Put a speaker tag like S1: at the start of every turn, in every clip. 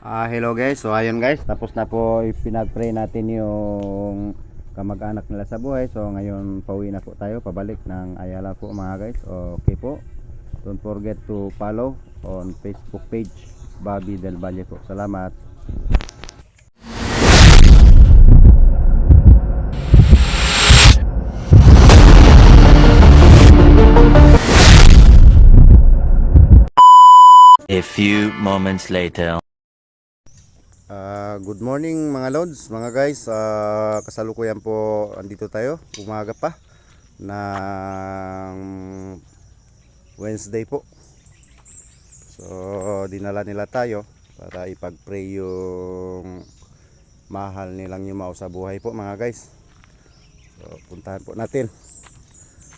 S1: Hello guys, so ayun guys, tapos na po pinag-pray natin yung kamag-anak nila sa buhay. So ngayon pauwi na po tayo pabalik ng Ayala po mga guys. Okay po, don't forget to follow on Facebook page Bobby Del Valle po. Salamat.
S2: A few moments later.
S1: Good morning mga lods, mga guys. Kasalukuyan po andito tayo, umaga pa ng Wednesday po. So dinala nila tayo para ipag-pray yung mahal nilang yumao sa buhay po mga guys. So puntahan po natin.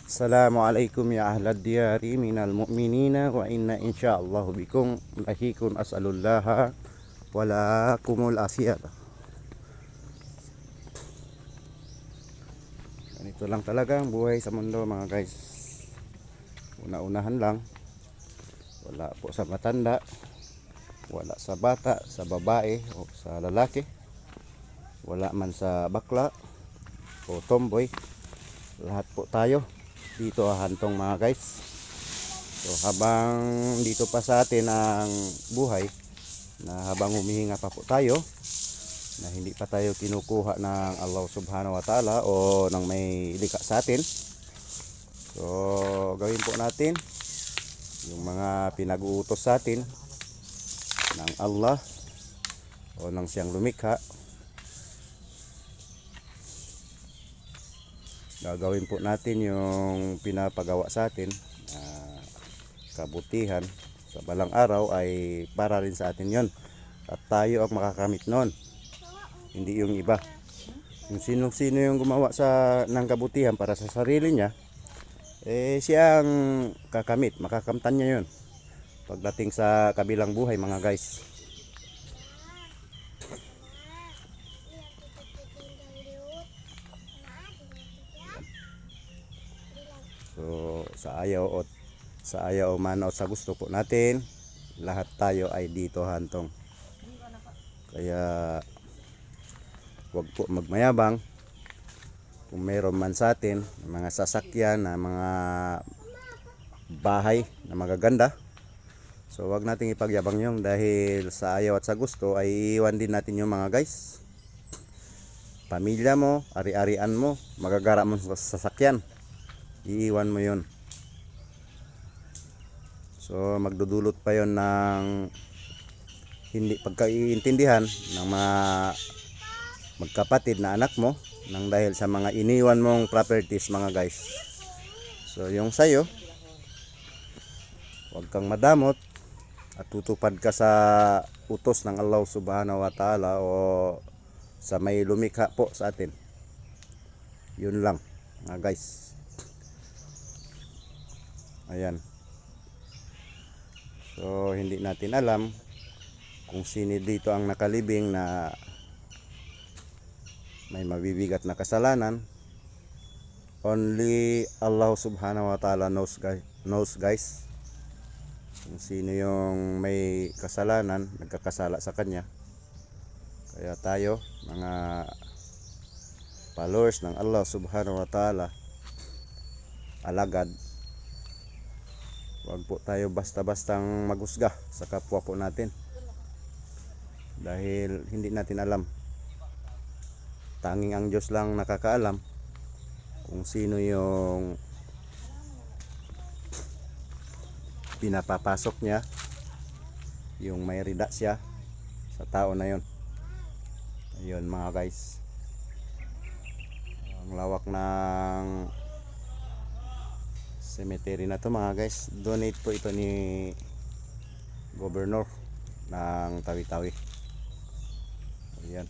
S1: Assalamualaikum ya ahlad diyari minal mu'minina wa inna insyaallah bikum lahikun as'alullaha wala kumul afiyat. Ganito lang talaga ang buhay sa mundo mga guys. Una-unahan lang, wala po sa matanda, wala sa bata, sa babae o sa lalaki, wala man sa bakla o tomboy, lahat po tayo dito hahantong mga guys. So habang dito pa sa atin ang buhay, na habang humihinga pa po tayo, na hindi pa tayo kinukuha ng Allah subhanahu wa ta'ala o ng may likha sa atin, so gawin po natin yung mga pinag-uutos sa atin ng Allah o ng siyang lumikha. Gagawin po natin yung pinapagawa sa atin na kabutihan sa balang araw ay para rin sa atin yon, at tayo ang makakamit noon, hindi yung iba. Yung sino yung gumawa ng kabutihan para sa sarili niya, siya ang kakamit, makakamtan niya yon pagdating sa kabilang buhay mga guys. So sa ayaw man o sa gusto po natin, lahat tayo ay dito hantong. Kaya wag po magmayabang. Kung meron man sa atin mga sasakyan na mga bahay na magaganda, so wag nating ipagyabang yung dahil sa ayaw at sa gusto ay iwan din natin yung mga guys. Pamilya mo, ari-arian mo, magagara mo sa sasakyan, iiwan mo yun. So magdudulot pa yon ng hindi pagkaiintindihan ng mga magkapatid na anak mo nang dahil sa mga iniwan mong properties mga guys. So yung sayo, huwag kang madamot at tutupad ka sa utos ng Allah subhanahu wa ta'ala o sa may lumikha po sa atin. Yun lang mga guys. Ayan. So hindi natin alam kung sino dito ang nakalibing na may mabibigat na kasalanan. Only Allah subhanahu wa ta'ala knows guys kung sino yung may kasalanan, nagkakasala sa kanya. Kaya tayo mga followers ng Allah subhanahu wa ta'ala, alagad, wag po tayo basta-bastang maghusga sa kapwa po natin dahil hindi natin alam. Tanging ang Diyos lang nakakaalam kung sino yung pinapapasok niya, yung may rida siya sa tao na yon. Ayun mga guys, ang lawak ng cemetery na to mga guys. Donate po ito ni Governor ng Tawi-Tawi. Ayan.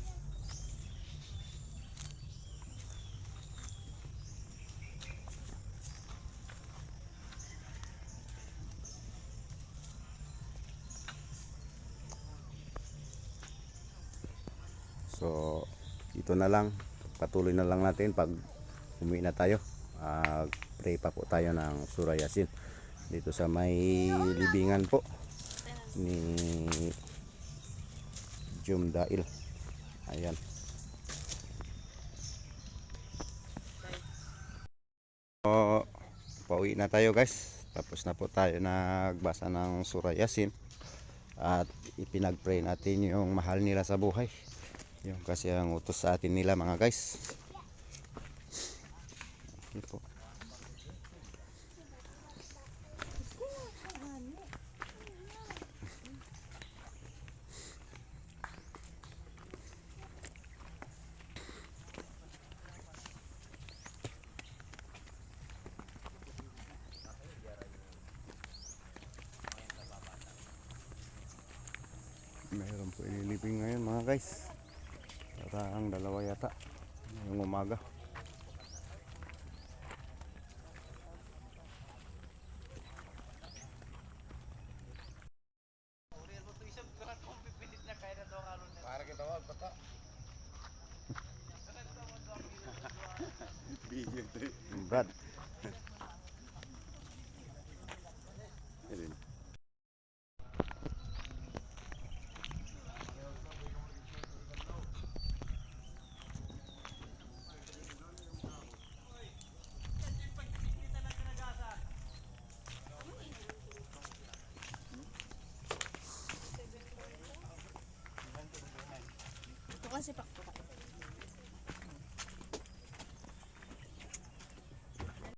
S1: So ito na lang, patuloy na lang natin pag umuwi na tayo. Pray pa po tayo ng Surah Yasin dito sa may libingan po ni medium dail. Ayan. So, pauwi na tayo guys. Tapos na po tayo nagbasa ng Surah Yasin. At ipinag-pray natin yung mahal nila sa buhay. Yung kasi ang utos sa atin nila mga guys. Ito po. Mayroon po ililibing ngayon mga guys. Parang dalawa yata ngayong umaga. Brad.
S3: Ito kasi